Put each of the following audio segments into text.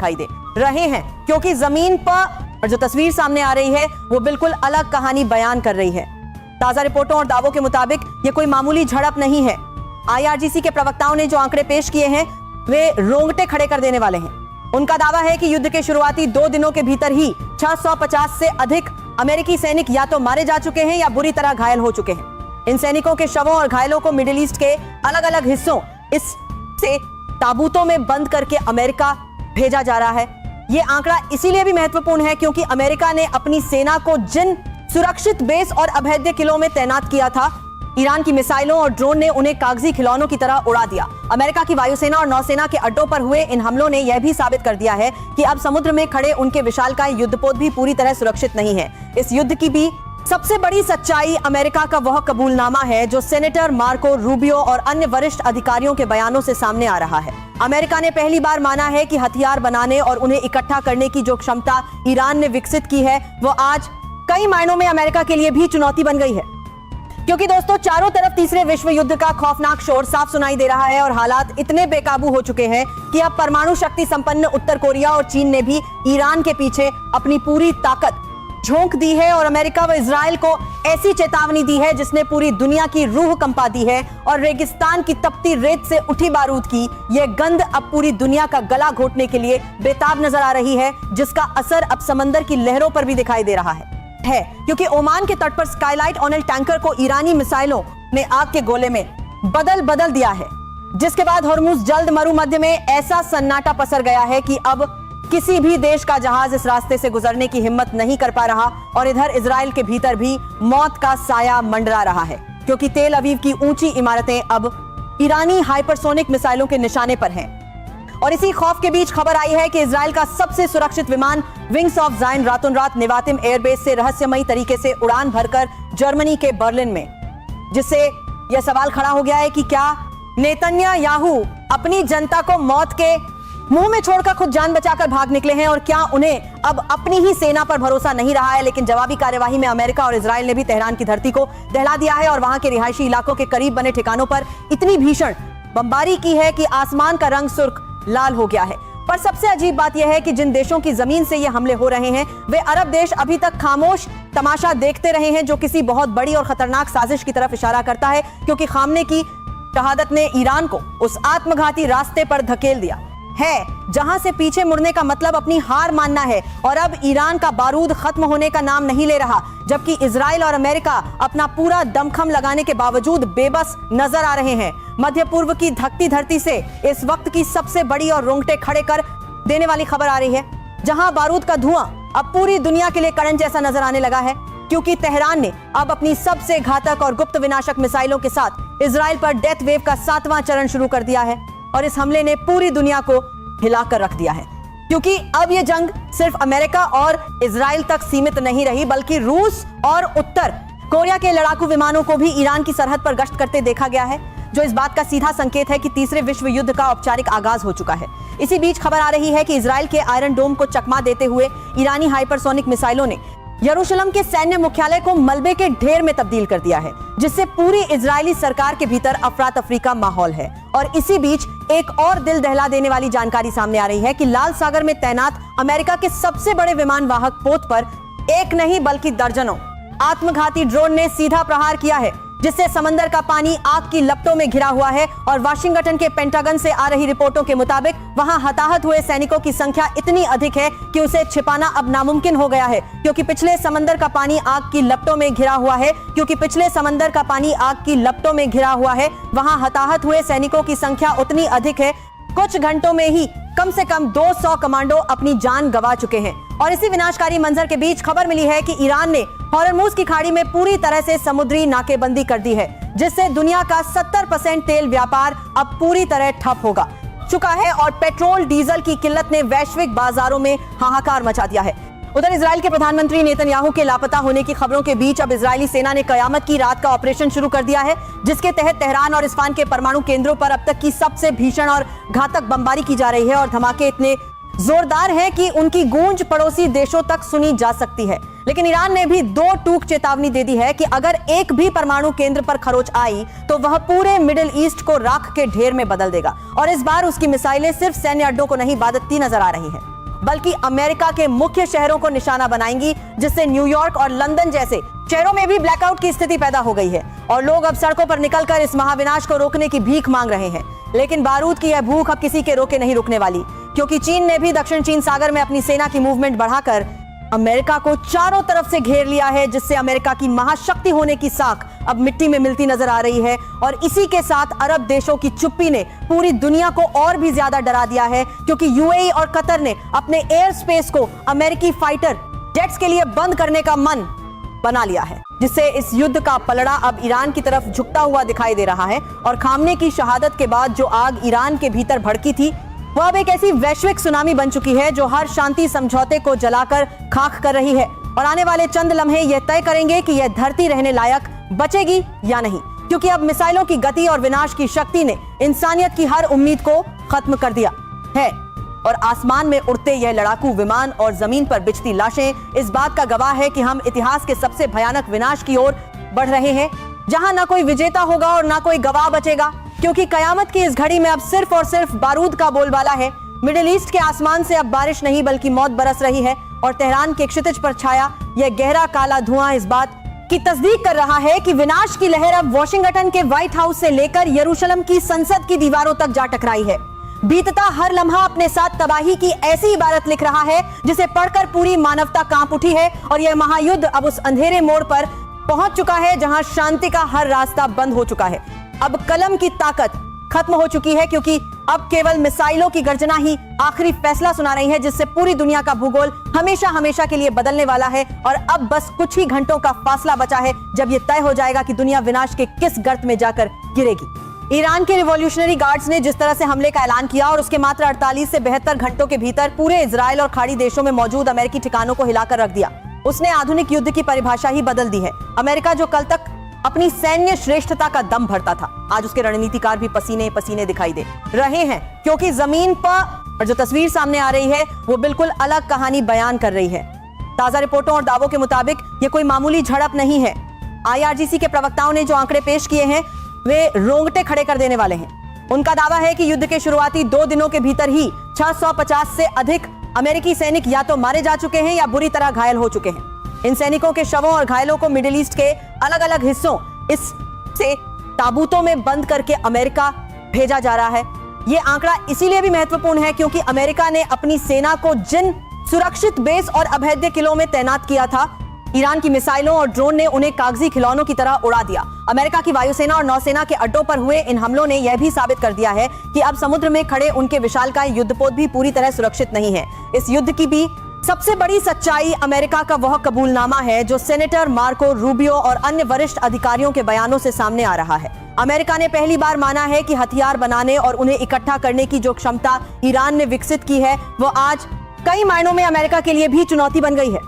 दिखाई दे रहे हैं, क्योंकि जमीन पर जो तस्वीर सामने आ रही है वो बिल्कुल अलग कहानी बयान कर रही है। ताजा रिपोर्टों और दावों के मुताबिक ये कोई मामूली झड़प नहीं है। IRGC के प्रवक्ताओं ने जो आंकड़े पेश किए हैं वे रोंगटे खड़े कर देने वाले हैं। उनका दावा है कि युद्ध के शुरुआती 2 दिनों के भीतर ही 650 से अधिक अमेरिकी सैनिक या तो मारे जा चुके हैं या बुरी तरह घायल हो चुके हैं। इन सैनिकों के शवों और घायलों को मिडिल ईस्ट के अलग अलग हिस्सों से ताबूतों में बंद करके अमेरिका भेजा जा रहा है। यह आंकड़ा इसीलिए भी महत्वपूर्ण है क्योंकि अमेरिका ने अपनी सेना को जिन सुरक्षित बेस और अभेद्य किलों में तैनात किया था, ईरान की मिसाइलों और ड्रोन ने उन्हें कागजी खिलौनों की तरह उड़ा दिया। अमेरिका की वायुसेना और नौसेना के अड्डों पर हुए इन हमलों ने यह भी साबित कर दिया है कि अब समुद्र में खड़े उनके विशालकाय युद्धपोत भी पूरी तरह सुरक्षित नहीं है। इस युद्ध की भी सबसे बड़ी सच्चाई अमेरिका का वह कबूलनामा है जो सेनेटर मार्को रूबियो और अन्य वरिष्ठ अधिकारियों के बयानों से सामने आ रहा है। अमेरिका ने पहली बार माना है कि हथियार बनाने और उन्हें इकट्ठा करने की जो क्षमता ईरान ने विकसित की है वो आज कई मायनों में अमेरिका के लिए भी चुनौती बन गई है। क्योंकि दोस्तों चारों तरफ तीसरे विश्व युद्ध का खौफनाक शोर साफ सुनाई दे रहा है और हालात इतने बेकाबू हो चुके हैं कि अब परमाणु शक्ति संपन्न उत्तर कोरिया और चीन ने भी ईरान के पीछे अपनी पूरी ताकत झोंक दी है और अमेरिका व इजराइल को ऐसी चेतावनी दी है जिसने पूरी दुनिया की रूह कंपा दी है। और रेगिस्तान की तपती रेत से उठी बारूद की यह गंध अब पूरी दुनिया का गला घोटने के लिए बेताब नजर आ रही है, जिसका असर अब समंदर की लहरों पर भी दिखाई दे रहा है क्योंकि ओमान के तट पर स्काईलाइट ऑनल टैंकर को ईरानी मिसाइलों ने आग के गोले में बदल दिया है, जिसके बाद हॉर्मुज जल्द मरुमध्य में ऐसा सन्नाटा पसर गया है कि अब किसी भी देश का जहाज इस रास्ते से गुजरने की हिम्मत नहीं कर पा रहा। और इधर इजराइल के भीतर भी मौत का साया मंडरा रहा है क्योंकि तेल अवीव की ऊंची इमारतें अब ईरानी हाइपरसोनिक मिसाइलों के निशाने पर हैं। और इसी खौफ के बीच खबर आई है कि इजराइल का सबसे सुरक्षित विमान विंग्स ऑफ जायन रातों रात नेवातिम एयरबेस से रहस्यमयी तरीके से उड़ान भरकर जर्मनी के बर्लिन में, जिससे यह सवाल खड़ा हो गया है कि क्या नेतन्याहू अपनी जनता को मौत के मुंह में छोड़कर खुद जान बचाकर भाग निकले हैं और क्या उन्हें अब अपनी ही सेना पर भरोसा नहीं रहा है। लेकिन जवाबी कार्यवाही में अमेरिका और इजराइल ने भी तेहरान की धरती को दहला दिया है और वहां के रिहायशी इलाकों के करीब बने ठिकानों पर इतनी भीषण बमबारी की है कि आसमान का रंग सुर्ख लाल हो गया है। पर सबसे अजीब बात यह है कि जिन देशों की जमीन से ये हमले हो रहे हैं वे अरब देश अभी तक खामोश तमाशा देखते रहे हैं, जो किसी बहुत बड़ी और खतरनाक साजिश की तरफ इशारा करता है क्योंकि खामने की शहादत ने ईरान को उस आत्मघाती रास्ते पर धकेल दिया है जहां से पीछे मुड़ने का मतलब अपनी हार मानना है। और अब ईरान का बारूद खत्म होने का नाम नहीं ले रहा, जबकि इजराइल और अमेरिका अपना पूरा दमखम लगाने के बावजूद बेबस नजर आ रहे हैं। मध्य पूर्व की धकती धरती से इस वक्त की सबसे बड़ी और रोंगटे खड़े कर देने वाली खबर आ रही है, जहां बारूद का धुआं अब पूरी दुनिया के लिए करंट जैसा नजर आने लगा है क्योंकि तेहरान ने अब अपनी सबसे घातक और गुप्त विनाशक मिसाइलों के साथ इजराइल पर डेथ वेव का 7वां चरण शुरू कर दिया है। और इस हमले ने पूरी दुनिया को हिलाकर रख दिया है क्योंकि अब यह जंग सिर्फ अमेरिका और इजराइल तक सीमित नहीं रही, बल्कि रूस और उत्तर कोरिया के लड़ाकू विमानों को भी ईरान की सरहद पर गश्त करते देखा गया है, जो इस बात का सीधा संकेत है कि तीसरे विश्व युद्ध का औपचारिक आगाज हो चुका है। इसी बीच खबर आ रही है कि इजराइल के आयरन डोम को चकमा देते हुए ईरानी हाइपरसोनिक मिसाइलों ने यरूशलेम के सैन्य मुख्यालय को मलबे के ढेर में तब्दील कर दिया है, जिससे पूरी इजरायली सरकार के भीतर अफरा तफरी का माहौल है। और इसी बीच एक और दिल दहला देने वाली जानकारी सामने आ रही है कि लाल सागर में तैनात अमेरिका के सबसे बड़े विमान वाहक पोत पर एक नहीं बल्कि दर्जनों आत्मघाती ड्रोन ने सीधा प्रहार किया है, जिससे समंदर का पानी आग की लपटों में घिरा हुआ है। और वाशिंगटन के पेंटागन से आ रही रिपोर्टों के मुताबिक वहां हताहत हुए सैनिकों की संख्या इतनी अधिक है कि उसे छिपाना अब नामुमकिन हो गया है क्योंकि पिछले समंदर का पानी आग की लपटों में घिरा हुआ है वहां हताहत हुए सैनिकों की संख्या उतनी अधिक है, कुछ घंटों में ही कम से कम 200 कमांडो अपनी जान गंवा चुके हैं। और इसी विनाशकारी मंजर के बीच खबर मिली है कि ईरान ने हॉर्मुज की खाड़ी में पूरी तरह से समुद्री नाकेबंदी कर दी है, जिससे दुनिया का 70% तेल व्यापार अब पूरी तरह ठप होगा चुका है और पेट्रोल डीजल की किल्लत ने वैश्विक बाजारों में हाहाकार मचा दिया है। उधर इजराइल के प्रधानमंत्री नेतन्याहू के लापता होने की खबरों के बीच अब इजरायली सेना ने कयामत की रात का ऑपरेशन शुरू कर दिया है, जिसके तहत तेहरान और इस्फान के परमाणु केंद्रों पर अब तक की सबसे भीषण और घातक बमबारी की जा रही है। और धमाके इतने जोरदार हैं कि उनकी गूंज पड़ोसी देशों तक सुनी जा सकती है। लेकिन ईरान ने भी 2 टूक चेतावनी दे दी है कि अगर एक भी परमाणु केंद्र पर खरोच आई तो वह पूरे मिडिल ईस्ट को राख के ढेर में बदल देगा। और इस बार उसकी मिसाइलें सिर्फ सैन्य अड्डों को नहीं बाधित नजर आ रही है। बल्कि अमेरिका के मुख्य शहरों को निशाना बनाएंगी, जिससे न्यूयॉर्क और लंदन जैसे शहरों में भी ब्लैकआउट की स्थिति पैदा हो गई है और लोग अब सड़कों पर निकलकर इस महाविनाश को रोकने की भीख मांग रहे हैं। लेकिन बारूद की यह भूख अब किसी के रोके नहीं रुकने वाली, क्योंकि चीन ने भी दक्षिण चीन सागर में अपनी सेना की मूवमेंट बढ़ाकर अमेरिका को चारों तरफ से घेर लिया है, जिससे अमेरिका की महाशक्ति होने की साख अब मिट्टी में मिलती नजर आ रही है। और इसी के साथ अरब देशों की चुप्पी ने पूरी दुनिया को और भी ज्यादा डरा दिया है, क्योंकि यूएई और कतर ने अपने एयर स्पेस को अमेरिकी फाइटर जेट्स के लिए बंद करने का मन बना लिया है, जिससे इस युद्ध का पलड़ा अब ईरान की तरफ झुकता हुआ दिखाई दे रहा है। और खामने की शहादत के बाद जो आग ईरान के भीतर भड़की थी, वह अब एक ऐसी वैश्विक सुनामी बन चुकी है जो हर शांति समझौते को जलाकर खाक कर रही है। और आने वाले चंद लम्हे यह तय करेंगे कि यह धरती रहने लायक बचेगी या नहीं, क्योंकि अब मिसाइलों की गति और विनाश की शक्ति ने इंसानियत की हर उम्मीद को खत्म कर दिया है। और आसमान में उड़ते यह लड़ाकू विमान और जमीन पर बिछती लाशें इस बात का गवाह है कि हम इतिहास के सबसे भयानक विनाश की ओर बढ़ रहे हैं, जहां ना कोई विजेता होगा और ना कोई गवाह बचेगा, क्योंकि कयामत की इस घड़ी में अब सिर्फ और सिर्फ बारूद का बोलबाला है। मिडिल ईस्ट के आसमान से अब बारिश नहीं बल्कि मौत बरस रही है और तेहरान के क्षितिज पर छाया यह गहरा काला धुआं इस बात की तस्दीक कर रहा है कि विनाश की लहर अब वॉशिंगटन के व्हाइट हाउस से लेकर यरूशलेम की संसद की दीवारों तक जा टकराई है। बीतता हर लम्हा अपने साथ तबाही की ऐसी इबारत लिख रहा है जिसे पढ़कर पूरी मानवता कांप उठी है। और यह महायुद्ध अब उस अंधेरे मोड़ पर पहुंच चुका है जहां शांति का हर रास्ता बंद हो चुका है। अब कलम की ताकत खत्म हो चुकी है, क्योंकि अब केवल मिसाइलों की गर्जना ही आखिरी फैसला सुना रही है, जिससे पूरी दुनिया का भूगोल हमेशा हमेशा के लिए बदलने वाला है। और अब बस कुछ ही घंटों का फासला बचा है जब यह तय हो जाएगा कि दुनिया विनाश के किस गर्त में जाकर गिरेगी। ईरान के रिवॉल्यूशनरी गार्ड्स ने जिस तरह से हमले का ऐलान किया और उसके मात्र 48 से 72 घंटों के भीतर पूरे इजराइल और खाड़ी देशों में मौजूद अमेरिकी ठिकानों को हिलाकर रख दिया, उसने आधुनिक युद्ध की परिभाषा ही बदल दी है। अमेरिका जो कल तक अपनी सैन्य श्रेष्ठता का दम भरता था, आज उसके रणनीतिकार भी पसीने पसीने दिखाई दे रहे हैं, क्योंकि जमीन पर जो तस्वीर सामने आ रही है वो बिल्कुल अलग कहानी बयान कर रही है। ताजा रिपोर्टों और दावों के मुताबिक ये कोई मामूली झड़प नहीं है। आईआरजीसी के प्रवक्ताओं ने जो आंकड़े पेश किए हैं वे रोंगटे खड़े कर देने वाले हैं। उनका दावा है कि युद्ध के शुरुआती 2 दिनों के भीतर ही 650 से अधिक अमेरिकी सैनिक या तो मारे जा चुके हैं या बुरी तरह घायल हो चुके हैं। इन सैनिकों के शवों और घायलों को मिडिल ईस्ट के अलग अलग हिस्सों से ताबूतों में बंद करके अमेरिका भेजा जा रहा है। यह आंकड़ा इसीलिए भी महत्वपूर्ण है क्योंकि अमेरिका ने अपनी सेना को जिन सुरक्षित बेस और अभेद्य किलों में तैनात किया था, ईरान की मिसाइलों और ड्रोन ने उन्हें कागजी खिलौनों की तरह उड़ा दिया। अमेरिका की वायुसेना और नौसेना के अड्डों पर हुए इन हमलों ने यह भी साबित कर दिया है कि अब समुद्र में खड़े उनके विशालकाय युद्धपोत भी पूरी तरह सुरक्षित नहीं है। इस युद्ध की भी सबसे बड़ी सच्चाई अमेरिका का वह कबूलनामा है जो सेनेटर मार्को रूबियो और अन्य वरिष्ठ अधिकारियों के बयानों से सामने आ रहा है। अमेरिका ने पहली बार माना है कि हथियार बनाने और उन्हें इकट्ठा करने की जो क्षमता ईरान ने विकसित की है वो आज कई मायनों में अमेरिका के लिए भी चुनौती बन गई है,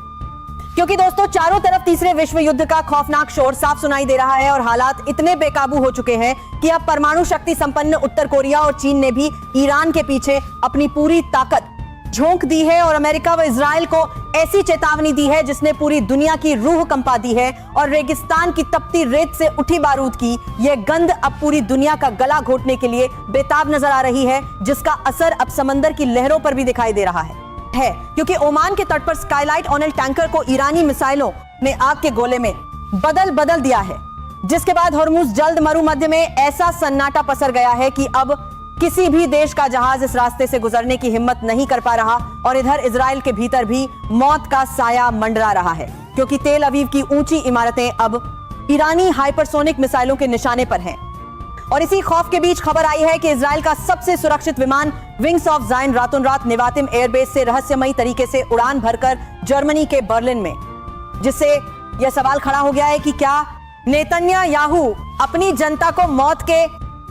क्योंकि दोस्तों चारों तरफ तीसरे विश्व युद्ध का खौफनाक शोर साफ सुनाई दे रहा है और हालात इतने बेकाबू हो चुके हैं कि अब परमाणु शक्ति संपन्न उत्तर कोरिया और चीन ने भी ईरान के पीछे अपनी पूरी ताकत झोंक दी है और अमेरिका व इजराइल को ऐसी चेतावनी दी है जिसने पूरी दुनिया की रूह कंपा दी है। और रेगिस्तान की तपती रेत से उठी बारूद की यह गंध अब पूरी दुनिया का गला घोटने के लिए बेताब नजर आ रही है, जिसका असर अब समंदर की लहरों पर भी दिखाई दे रहा है क्योंकि ओमान के तट पर स्काईलाइट ऑनल टैंकर को ईरानी मिसाइलों ने आग के गोले में बदल दिया है, जिसके बाद हॉर्मुज जल्द मरुमध्य में ऐसा सन्नाटा पसर गया है कि अब किसी भी देश का जहाज इस रास्ते से गुजरने की हिम्मत नहीं कर पा रहा। और इधर इजराइल के भीतर भी मौत का साया मंडरा रहा है, क्योंकि तेल अवीव की ऊंची इमारतें अब ईरानी हाइपरसोनिक मिसाइलों के निशाने पर हैं। और इसी खौफ के बीच खबर आई है कि इजराइल का सबसे सुरक्षित विमान विंग्स ऑफ जायन रातों रात नेवातिम एयरबेस से रहस्यमयी तरीके से उड़ान भरकर जर्मनी के बर्लिन में, जिससे यह सवाल खड़ा हो गया है कि क्या नेतन्याहू अपनी जनता को मौत के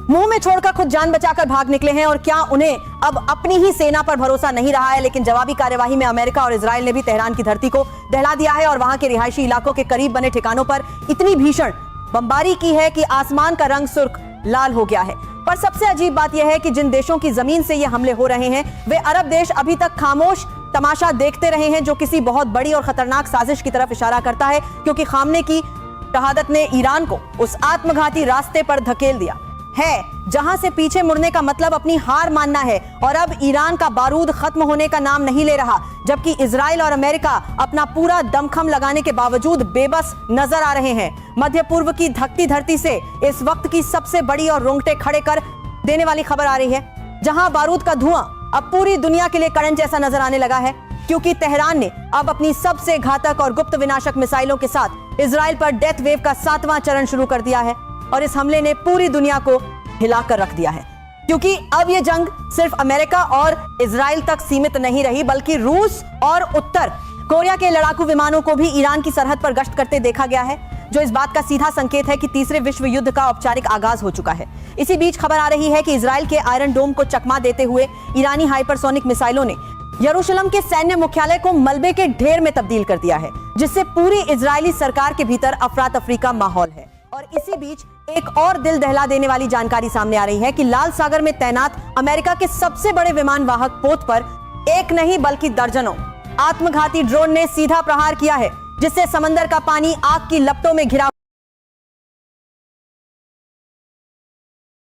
मुंह में छोड़कर खुद जान बचाकर भाग निकले हैं और क्या उन्हें अब अपनी ही सेना पर भरोसा नहीं रहा है। लेकिन जवाबी कार्यवाही में अमेरिका और इजराइल ने भी तेहरान की धरती को दहला दिया है और वहां के रिहायशी इलाकों के करीब बने ठिकानों पर इतनी भीषण बमबारी की है कि आसमान का रंग सुर्ख लाल हो गया है। पर सबसे अजीब बात यह है कि जिन देशों की जमीन से ये हमले हो रहे हैं वे अरब देश अभी तक खामोश तमाशा देखते रहे हैं, जो किसी बहुत बड़ी और खतरनाक साजिश की तरफ इशारा करता है, क्योंकि खामने की शहादत ने ईरान को उस आत्मघाती रास्ते पर धकेल दिया है जहां से पीछे मुड़ने का मतलब अपनी हार मानना है और अब ईरान का बारूद खत्म होने का नाम नहीं ले रहा, जबकि इजराइल और अमेरिका अपना पूरा दमखम लगाने के बावजूद बेबस नजर आ रहे हैं। मध्य पूर्व की धकती धरती से इस वक्त की सबसे बड़ी और रोंगटे खड़े कर देने वाली खबर आ रही है, जहां बारूद का धुआं अब पूरी दुनिया के लिए करंट जैसा नजर आने लगा है, क्योंकि तेहरान ने अब अपनी सबसे घातक और गुप्त विनाशक मिसाइलों के साथ इजराइल पर डेथ वेव का 7वां चरण शुरू कर दिया है और इस हमले ने पूरी दुनिया को हिलाकर रख दिया है। क्योंकि अब यह जंग सिर्फ अमेरिका और इजराइल तक सीमित नहीं रही, बल्कि रूस और उत्तर कोरिया के लड़ाकू विमानों को भी ईरान की सरहद पर गश्त करते देखा गया है, जो इस बात का सीधा संकेत है कि तीसरे विश्व युद्ध का औपचारिक आगाज हो चुका है। इसी बीच खबर आ रही है कि इजराइल के आयरन डोम को चकमा देते हुए ईरानी हाइपरसोनिक मिसाइलों ने यरूशलेम के सैन्य मुख्यालय को मलबे के ढेर में तब्दील कर दिया है, जिससे पूरी इजरायली सरकार के भीतर अफरा तफरी का माहौल है। और इसी बीच एक और दिल दहला देने वाली जानकारी सामने आ रही है कि लाल सागर में तैनात अमेरिका के सबसे बड़े विमान वाहक पोत पर एक नहीं बल्कि दर्जनों आत्मघाती ड्रोन ने सीधा प्रहार किया है, जिससे समंदर का पानी आग की लपटों में घिरा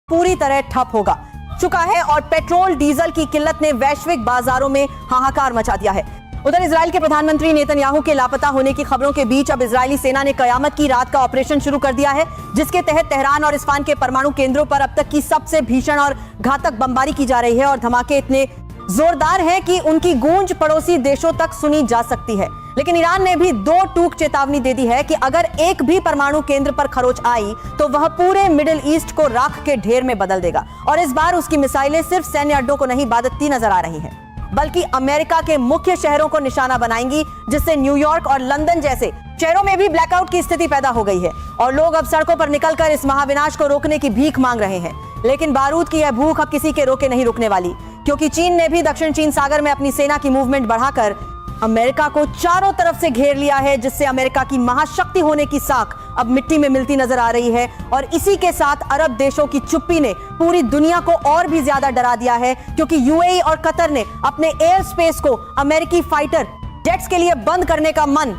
पूरी तरह ठप होगा चुका है और पेट्रोल डीजल की किल्लत ने वैश्विक बाजारों में हाहाकार मचा दिया है। उधर इजराइल के प्रधानमंत्री नेतन्याहू के लापता होने की खबरों के बीच अब इजरायली सेना ने कयामत की रात का ऑपरेशन शुरू कर दिया है, जिसके तहत तेहरान और इस्फान के परमाणु केंद्रों पर अब तक की सबसे भीषण और घातक बमबारी की जा रही है और धमाके इतने जोरदार हैं कि उनकी गूंज पड़ोसी देशों तक सुनी जा सकती है। लेकिन ईरान ने भी दो टूक चेतावनी दे दी है कि अगर एक भी परमाणु केंद्र पर खरोच आई तो वह पूरे मिडिल ईस्ट को राख के ढेर में बदल देगा। और इस बार उसकी मिसाइलें सिर्फ सैन्य अड्डों को नहीं बाधितती नजर आ रही हैं, बल्कि अमेरिका के मुख्य शहरों को निशाना बनाएंगी, जिससे न्यूयॉर्क और लंदन जैसे शहरों में भी ब्लैकआउट की स्थिति पैदा हो गई है और लोग अब सड़कों पर निकलकर इस महाविनाश को रोकने की भीख मांग रहे हैं। लेकिन बारूद की यह भूख अब किसी के रोके नहीं रुकने वाली, क्योंकि चीन ने भी दक्षिण चीन सागर में अपनी सेना की मूवमेंट बढ़ाकर अमेरिका को चारों तरफ से घेर लिया है, जिससे अमेरिका की महाशक्ति होने की साख अब मिट्टी में मिलती नजर आ रही है। और इसी के साथ अरब देशों की चुप्पी ने पूरी दुनिया को और भी ज्यादा डरा दिया है, क्योंकि यूएई और कतर ने अपने एयर स्पेस को अमेरिकी फाइटर जेट्स के लिए बंद करने का मन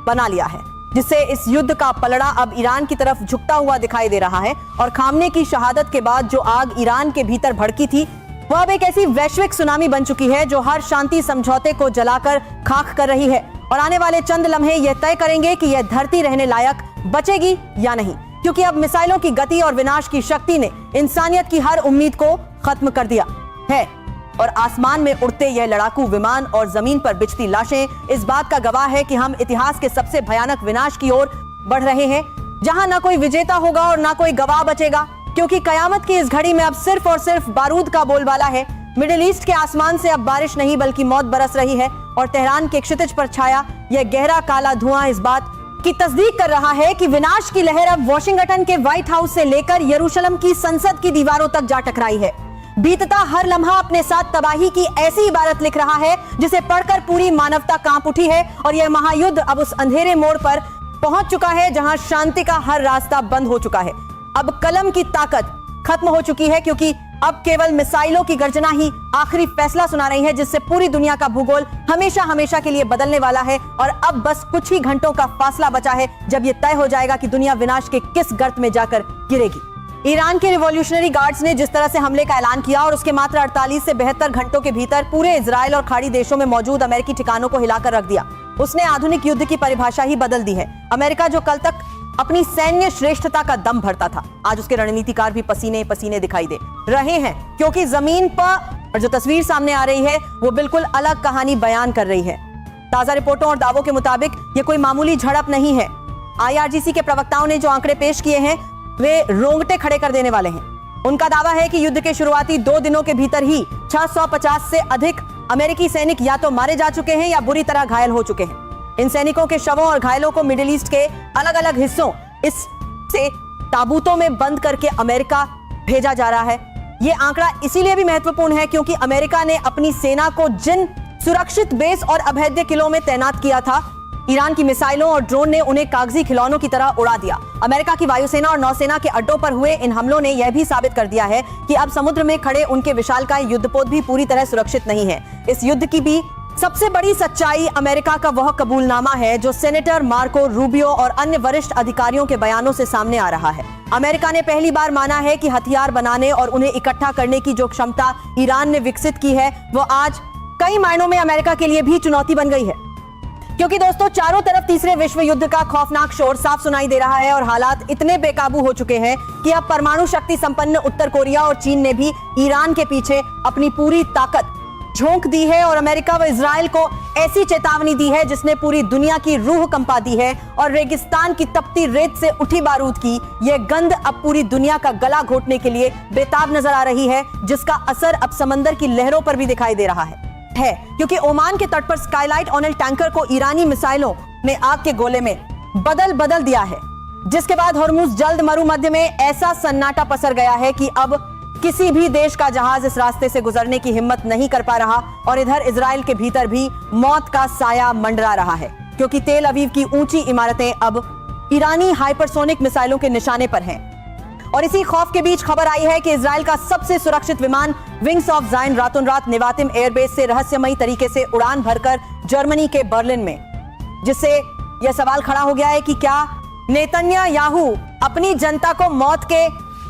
बना लिया है, जिससे इस युद्ध का पलड़ा अब ईरान की तरफ झुकता हुआ दिखाई दे रहा है। और खामने की शहादत के बाद जो आग ईरान के भीतर भड़की थी, वह अब एक ऐसी वैश्विक सुनामी बन चुकी है जो हर शांति समझौते को जलाकर खाक कर रही है। और आने वाले चंद लम्हे यह तय करेंगे कि यह धरती रहने लायक बचेगी या नहीं, क्योंकि अब मिसाइलों की गति और विनाश की शक्ति ने इंसानियत की हर उम्मीद को खत्म कर दिया है। और आसमान में उड़ते यह लड़ाकू विमान और जमीन पर बिछती लाशें इस बात का गवाह है कि हम इतिहास के सबसे भयानक विनाश की ओर बढ़ रहे हैं, जहां ना कोई विजेता होगा और ना कोई गवाह बचेगा, क्योंकि कयामत की इस घड़ी में अब सिर्फ और सिर्फ बारूद का बोलबाला है। मिडिल ईस्ट के आसमान से अब बारिश नहीं बल्कि मौत बरस रही है और तेहरान के क्षितिज पर छाया यह गहरा काला धुआं इस बात की तस्दीक कर रहा है कि विनाश की लहर अब वॉशिंगटन के व्हाइट हाउस से लेकर यरूशलेम की संसद की दीवारों तक जा टकराई है। बीतता हर लम्हा अपने साथ तबाही की ऐसी इबारत लिख रहा है जिसे पढ़कर पूरी मानवता कांप उठी है। और यह महायुद्ध अब उस अंधेरे मोड़ पर पहुंच चुका है जहां शांति का हर रास्ता बंद हो चुका है। अब कलम की ताकत खत्म हो चुकी है, क्योंकि अब केवल मिसाइलों की गर्जना ही आखिरी फैसला सुना रही है, जिससे पूरी दुनिया का भूगोल हमेशा हमेशा के लिए बदलने वाला है। और अब बस कुछ ही घंटों का फासला बचा है जब यह तय हो जाएगा कि दुनिया विनाश के किस गर्त में जाकर गिरेगी। ईरान के रिवॉल्यूशनरी गार्ड्स ने जिस तरह से हमले का ऐलान किया और उसके मात्र 48 से 72 घंटों के भीतर पूरे इजराइल और खाड़ी देशों में मौजूद अमेरिकी ठिकानों को हिलाकर रख दिया, उसने आधुनिक युद्ध की परिभाषा ही बदल दी है। अमेरिका जो कल तक अपनी सैन्य श्रेष्ठता का दम भरता था, आज उसके रणनीतिकार भी पसीने पसीने दिखाई दे रहे हैं, क्योंकि जमीन पर जो तस्वीर सामने आ रही है वो बिल्कुल अलग कहानी बयान कर रही है। ताजा रिपोर्टों और दावों के मुताबिक ये कोई मामूली झड़प नहीं है। आईआरजीसी के प्रवक्ताओं ने जो आंकड़े पेश किए हैं वे रोंगटे खड़े कर देने वाले हैं। उनका दावा है कि युद्ध के शुरुआती 2 दिनों के भीतर ही 650 से अधिक अमेरिकी सैनिक या तो मारे जा चुके हैं या बुरी तरह घायल हो चुके हैं। इन सैनिकों के शवों और घायलों को मिडिल ईस्ट के अलग अलग हिस्सों से ताबूतों में बंद करके अमेरिका भेजा जा रहा है। यह आंकड़ा इसीलिए भी महत्वपूर्ण है क्योंकि अमेरिका ने अपनी सेना को जिन सुरक्षित बेस और अभेद्य किलों में तैनात किया था, ईरान की मिसाइलों और ड्रोन ने उन्हें कागजी खिलौनों की तरह उड़ा दिया। अमेरिका की वायुसेना और नौसेना के अड्डों पर हुए इन हमलों ने यह भी साबित कर दिया है कि अब समुद्र में खड़े उनके विशालकाय युद्धपोत भी पूरी तरह सुरक्षित नहीं है। इस युद्ध की भी सबसे बड़ी सच्चाई अमेरिका का वह कबूलनामा है जो सेनेटर मार्को रूबियो और अन्य वरिष्ठ अधिकारियों के बयानों से सामने आ रहा है। अमेरिका ने पहली बार माना है कि हथियार बनाने और उन्हें इकट्ठा करने की जो क्षमता ईरान ने विकसित की है वो आज कई मायनों में अमेरिका के लिए भी चुनौती बन गई है। क्योंकि दोस्तों चारों तरफ तीसरे विश्व युद्ध का खौफनाक शोर साफ सुनाई दे रहा है और हालात इतने बेकाबू हो चुके हैं कि अब परमाणु शक्ति संपन्न उत्तर कोरिया और चीन ने भी ईरान के पीछे अपनी पूरी ताकत झोंक दी है और अमेरिका व इजराइल को ऐसी चेतावनी दी है जिसने पूरी दुनिया की रूह कंपा दी है और रेगिस्तान की तपती रेत से उठी बारूद की यह गंध अब पूरी दुनिया का गला घोटने के लिए बेताब नजर आ रही है, जिसका असर अब समंदर की लहरों पर भी दिखाई दे रहा है क्योंकि ओमान के तट पर स्काईलाइट ऑनल टैंकर को ईरानी मिसाइलों ने आग के गोले में बदल दिया है, जिसके बाद हॉर्मुज जल्द मरुमध्य में ऐसा सन्नाटा पसर गया है कि अब किसी भी देश का जहाज इस रास्ते से गुजरने की हिम्मत नहीं कर पा रहा और इधर इजराइल के भीतर भी मौत का साया मंडरा रहा है क्योंकि तेल अवीव की ऊंची इमारतें अब ईरानी हाइपरसोनिक मिसाइलों के निशाने पर हैं। और इसी खौफ के बीच खबर आई है कि इजराइल का सबसे सुरक्षित विमान विंग्स ऑफ जायन रातों रात नेवातिम एयरबेस से रहस्यमयी तरीके से उड़ान भरकर जर्मनी के बर्लिन में, जिससे यह सवाल खड़ा हो गया है कि क्या नेतन्याहू अपनी जनता को मौत के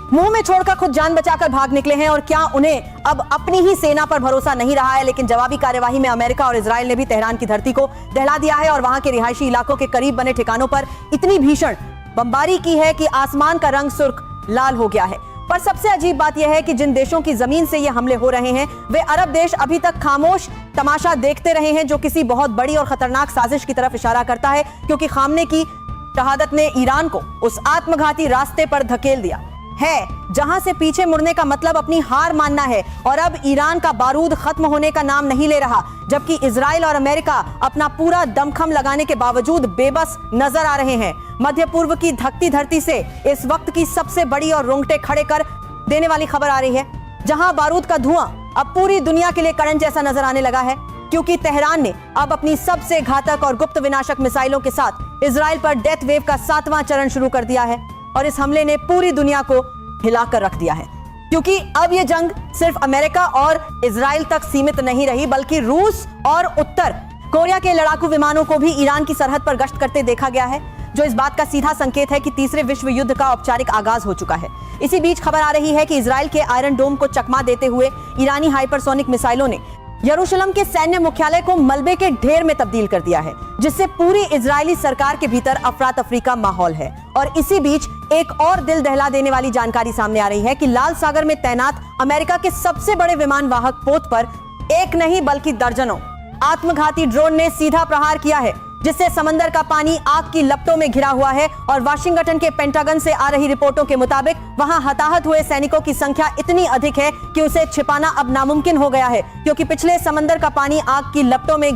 मुंह में छोड़कर खुद जान बचाकर भाग निकले हैं और क्या उन्हें अब अपनी ही सेना पर भरोसा नहीं रहा है। लेकिन जवाबी कार्यवाही में अमेरिका और इजराइल ने भी तेहरान की धरती को दहला दिया है और वहां के रिहायशी इलाकों के करीब बने ठिकानों पर इतनी भीषण बमबारी की है कि आसमान का रंग सुर्ख लाल हो गया है। पर सबसे अजीब बात यह है कि जिन देशों की जमीन से ये हमले हो रहे हैं वे अरब देश अभी तक खामोश तमाशा देखते रहे हैं, जो किसी बहुत बड़ी और खतरनाक साजिश की तरफ इशारा करता है क्योंकि खामने की शहादत ने ईरान को उस आत्मघाती रास्ते पर धकेल दिया है जहां से पीछे मुड़ने का मतलब अपनी हार मानना है। और अब ईरान का बारूद खत्म होने का नाम नहीं ले रहा, जबकि इजराइल और अमेरिका अपना पूरा दमखम लगाने के बावजूद बेबस नजर आ रहे हैं। मध्य पूर्व की धकती धरती से इस वक्त की सबसे बड़ी और रोंगटे खड़े कर देने वाली खबर आ रही है, जहां बारूद का धुआं अब पूरी दुनिया के लिए करंट जैसा नजर आने लगा है क्योंकि तेहरान ने अब अपनी सबसे घातक और गुप्त विनाशक मिसाइलों के साथ इजराइल पर डेथ वेव का 7वां चरण शुरू कर दिया है और इस हमले ने पूरी दुनिया को हिलाकर रख दिया है क्योंकि अब यह जंग सिर्फ अमेरिका और इजराइल तक सीमित नहीं रही, बल्कि रूस और उत्तर कोरिया के लड़ाकू विमानों को भी ईरान की सरहद पर गश्त करते देखा गया है, जो इस बात का सीधा संकेत है कि तीसरे विश्व युद्ध का औपचारिक आगाज हो चुका है। इसी बीच खबर आ रही है कि इजराइल के आयरन डोम को चकमा देते हुए ईरानी हाइपरसोनिक मिसाइलों ने यरूशलेम के सैन्य मुख्यालय को मलबे के ढेर में तब्दील कर दिया है, जिससे पूरी इजरायली सरकार के भीतर अफरा तफरी का माहौल है। और इसी बीच एक और दिल दहला देने वाली जानकारी सामने आ रही है कि लाल सागर में तैनात अमेरिका के सबसे बड़े विमान वाहक पोत पर एक नहीं बल्कि दर्जनों आत्मघाती ड्रोन ने सीधा प्रहार किया है, जिससे समंदर का पानी आग की लपटों में घिरा हुआ है। और वाशिंगटन के पेंटागन से आ रही रिपोर्टों के मुताबिक वहां हताहत हुए सैनिकों की संख्या इतनी अधिक है कि उसे छिपाना अब नामुमकिन हो गया है क्योंकि पिछले समंदर का पानी आग की लपटों में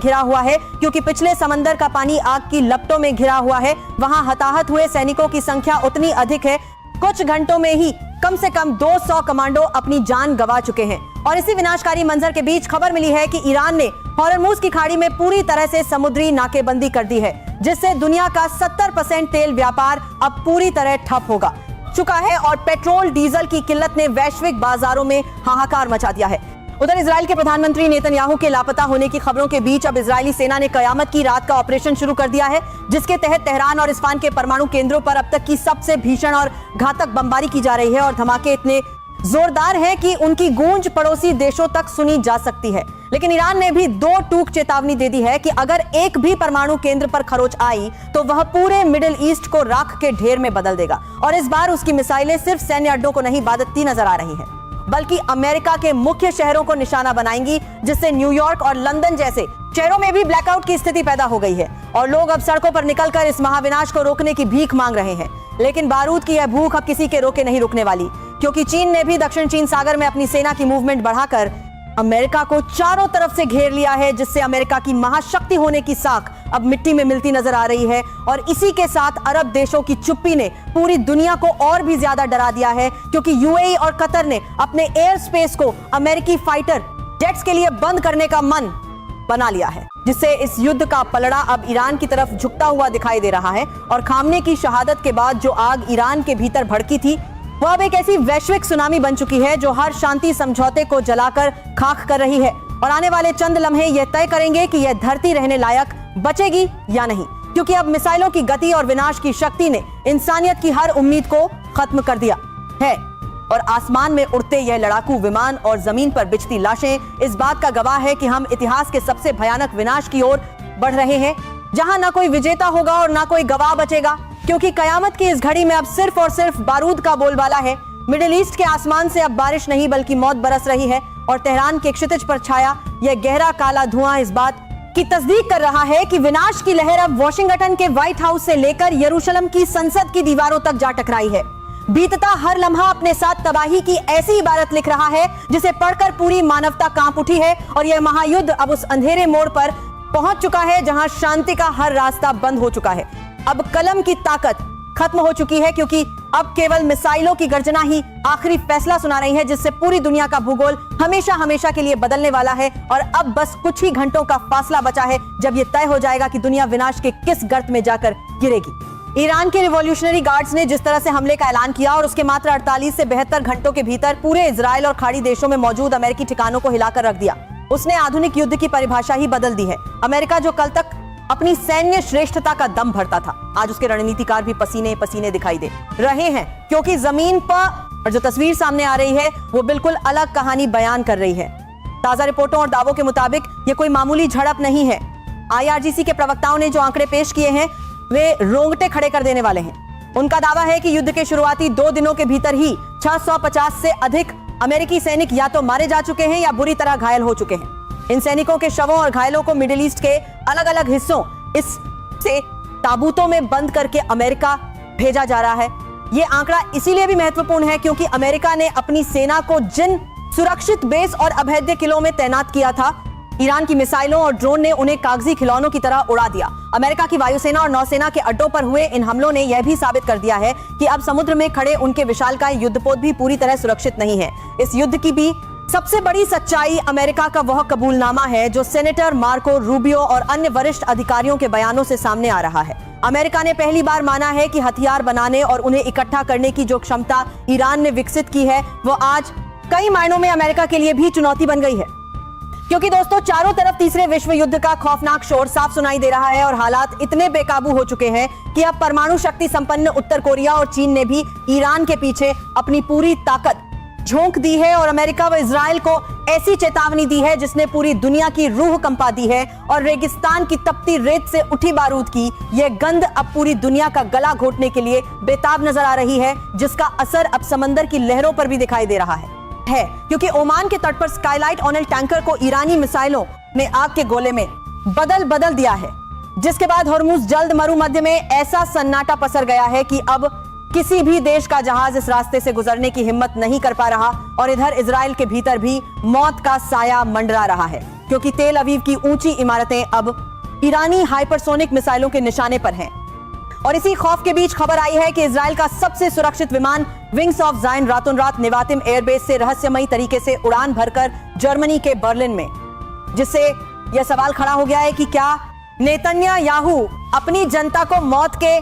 घिरा हुआ है वहां हताहत हुए सैनिकों की संख्या उतनी अधिक है, कुछ घंटों में ही कम से कम 200 कमांडो अपनी जान गंवा चुके हैं। और इसी विनाशकारी मंजर के बीच खबर मिली है कि ईरान ने हॉर्मुज की खाड़ी में पूरी तरह से समुद्री नाकेबंदी कर दी है, जिससे दुनिया का 70% तेल व्यापार अब पूरी तरह ठप होगा चुका है और पेट्रोल डीजल की किल्लत ने वैश्विक बाजारों में हाहाकार मचा दिया है। उधर इजराइल के प्रधानमंत्री नेतन्याहू के लापता होने की खबरों के बीच अब इजरायली सेना ने कयामत की रात का ऑपरेशन शुरू कर दिया है, जिसके तहत तेहरान और इस्फान के परमाणु केंद्रों पर अब तक की सबसे भीषण और घातक बमबारी की जा रही है और धमाके इतने जोरदार हैं कि उनकी गूंज पड़ोसी देशों तक सुनी जा सकती है। लेकिन ईरान ने भी 2 टूक चेतावनी दे दी है कि अगर एक भी परमाणु केंद्र पर खरोच आई तो वह पूरे मिडिल ईस्ट को राख के ढेर में बदल देगा। और इस बार उसकी मिसाइलें सिर्फ सैन्य अड्डों को नहीं बादती नजर आ रही है, बल्कि अमेरिका के मुख्य शहरों को निशाना बनाएंगी, जिससे न्यूयॉर्क और लंदन जैसे शहरों में भी ब्लैकआउट की स्थिति पैदा हो गई है और लोग अब सड़कों पर निकलकर इस महाविनाश को रोकने की भीख मांग रहे हैं। लेकिन बारूद की यह भूख अब किसी के रोके नहीं रुकने वाली, क्योंकि चीन ने भी दक्षिण चीन सागर में अपनी सेना की मूवमेंट बढ़ाकर अमेरिका को चारों तरफ से घेर लिया है, जिससे अमेरिका की महाशक्ति होने की साख अब मिट्टी में मिलती नजर आ रही है। और इसी के साथ अरब देशों की चुप्पी ने पूरी दुनिया को और भी ज्यादा डरा दिया है, क्योंकि यूएई और कतर ने अपने एयर स्पेस को अमेरिकी फाइटर जेट्स के लिए बंद करने का मन बना लिया है, जिससे इस युद्ध का पलड़ा अब ईरान की तरफ झुकता हुआ दिखाई दे रहा है। और खामने की शहादत के बाद जो आग ईरान के भीतर भड़की थी वह अब एक ऐसी वैश्विक सुनामी बन चुकी है जो हर शांति समझौते को जलाकर खाक कर रही है। और आने वाले चंद लम्हे यह तय करेंगे कि यह धरती रहने लायक बचेगी या नहीं, क्योंकि अब मिसाइलों की गति और विनाश की शक्ति ने इंसानियत की हर उम्मीद को खत्म कर दिया है। और आसमान में उड़ते यह लड़ाकू विमान और जमीन पर बिछती लाशें इस बात का गवाह है कि हम इतिहास के सबसे भयानक विनाश की ओर बढ़ रहे हैं, जहां ना कोई विजेता होगा और ना कोई गवाह बचेगा, क्योंकि कयामत की इस घड़ी में अब सिर्फ और सिर्फ बारूद का बोलबाला है। मिडिल ईस्ट के आसमान से अब बारिश नहीं बल्कि मौत बरस रही है और तेहरान के क्षितिज पर छाया यह गहरा काला धुआं इस बात की तस्दीक कर रहा है कि विनाश की लहर अब वॉशिंगटन के व्हाइट हाउस से लेकर यरूशलेम की संसद की दीवारों तक जा टकराई है। बीतता हर लम्हा अपने साथ तबाही की ऐसी इबारत लिख रहा है जिसे पढ़कर पूरी मानवता कांप उठी है और यह महायुद्ध अब उस अंधेरे मोड़ पर पहुंच चुका है जहां शांति का हर रास्ता बंद हो चुका है। अब कलम की ताकत खत्म हो चुकी है, क्योंकि अब केवल मिसाइलों की गर्जना ही आखिरी फैसला सुना रही है, जिससे पूरी दुनिया का भूगोल हमेशा हमेशा के लिए बदलने वाला है। और अब बस कुछ ही घंटों का फासला बचा है जब यह तय हो जाएगा कि दुनिया विनाश के किस गर्त में जाकर गिरेगी। ईरान के रिवॉल्यूशनरी गार्ड्स ने जिस तरह से हमले का ऐलान किया और उसके मात्र 48 से 72 घंटों के भीतर पूरे इजराइल और खाड़ी देशों में मौजूद अमेरिकी ठिकानों को हिलाकर रख दिया, उसने आधुनिक युद्ध की परिभाषा ही बदल दी है। अमेरिका जो कल तक अपनी सैन्य श्रेष्ठता का दम भरता था, आज उसके रणनीतिकार भी पसीने पसीने दिखाई दे रहे हैं, क्योंकि जमीन पर और जो तस्वीर सामने आ रही है वो बिल्कुल अलग कहानी बयान कर रही है। ताजा रिपोर्टों और दावों के मुताबिक ये कोई मामूली झड़प नहीं है। IRGC के प्रवक्ताओं ने जो आंकड़े पेश किए हैं वे रोंगटे खड़े कर देने वाले हैं। उनका दावा है कि युद्ध के शुरुआती 2 दिनों के भीतर ही 650 से अधिक अमेरिकी सैनिक या तो मारे जा चुके हैं या बुरी तरह घायल हो चुके हैं। इन सैनिकों के शवों और घायलों को मिडिल ईस्ट के अलग अलग हिस्सों से ताबूतों में बंद करके अमेरिका भेजा जा रहा है। यह आंकड़ा इसीलिए भी महत्वपूर्ण है क्योंकि अमेरिका ने अपनी सेना को जिन सुरक्षित बेस और अभेद्य किलों में तैनात किया था, ईरान की मिसाइलों और ड्रोन ने उन्हें कागजी खिलौनों की तरह उड़ा दिया। अमेरिका की वायुसेना और नौसेना के अड्डों पर हुए इन हमलों ने यह भी साबित कर दिया है कि अब समुद्र में खड़े उनके विशालकाय युद्धपोत भी पूरी तरह सुरक्षित नहीं है। इस युद्ध की भी सबसे बड़ी सच्चाई अमेरिका का वह कबूलनामा है जो सेनेटर मार्को रूबियो और अन्य वरिष्ठ अधिकारियों के बयानों से सामने आ रहा है। अमेरिका ने पहली बार माना है कि हथियार बनाने और उन्हें इकट्ठा करने की जो क्षमता ईरान ने विकसित की है वो आज कई मायनों में अमेरिका के लिए भी चुनौती बन गई है, क्योंकि दोस्तों चारों तरफ तीसरे विश्व युद्ध का खौफनाक शोर साफ सुनाई दे रहा है और हालात इतने बेकाबू हो चुके हैं कि अब परमाणु शक्ति संपन्न उत्तर कोरिया और चीन ने भी ईरान के पीछे अपनी पूरी ताकत झोंक दी है और अमेरिका व इजराइल को ऐसी चेतावनी दी है जिसने पूरी दुनिया की रूह कंपा दी है। और रेगिस्तान की तपती रेत से उठी बारूद की यह गंध अब पूरी दुनिया का गला घोटने के लिए बेताब नजर आ रही है, जिसका असर अब समंदर की लहरों पर भी दिखाई दे रहा है क्योंकि ओमान के तट पर स्काईलाइट ऑनल टैंकर को ईरानी मिसाइलों ने आग के गोले में बदल दिया है, जिसके बाद हॉर्मुज जल्द मरुमध्य में ऐसा सन्नाटा पसर गया है कि अब किसी भी देश का जहाज इस रास्ते से गुजरने की हिम्मत नहीं कर पा रहा। और इधर इजराइल के भीतर भी मौत का साया मंडरा रहा है, क्योंकि तेल अवीव की ऊंची इमारतें अब ईरानी हाइपरसोनिक मिसाइलों के निशाने पर हैं। और इसी खौफ के बीच खबर आई है कि इजराइल का सबसे सुरक्षित विमान विंग्स ऑफ जायन रातों रात नेवातिम एयरबेस से रहस्यमयी तरीके से उड़ान भरकर जर्मनी के बर्लिन में, जिससे यह सवाल खड़ा हो गया है कि क्या नेतन्याहू अपनी जनता को मौत के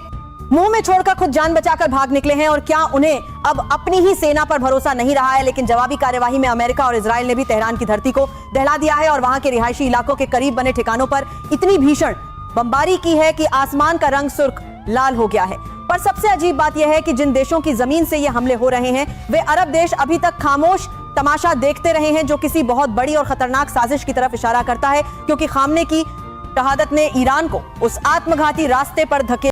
मुंह में छोड़कर खुद जान बचाकर भाग निकले हैं और क्या उन्हें अब अपनी ही सेना पर भरोसा नहीं रहा है। लेकिन जवाबी कार्यवाही में अमेरिका और इजराइल ने भी तेहरान की धरती को दहला दिया है और वहां के रिहायशी इलाकों के करीब बने ठिकानों पर इतनी भीषण बमबारी की है कि आसमान का रंग सुर्ख लाल हो गया है। पर सबसे अजीब बात यह है कि जिन देशों की जमीन से ये हमले हो रहे हैं वे अरब देश अभी तक खामोश तमाशा देखते रहे हैं, जो किसी बहुत बड़ी और खतरनाक साजिश की तरफ इशारा करता है, क्योंकि खामने की शहादत ने ईरान को उस आत्मघाती रास्ते पर धकेल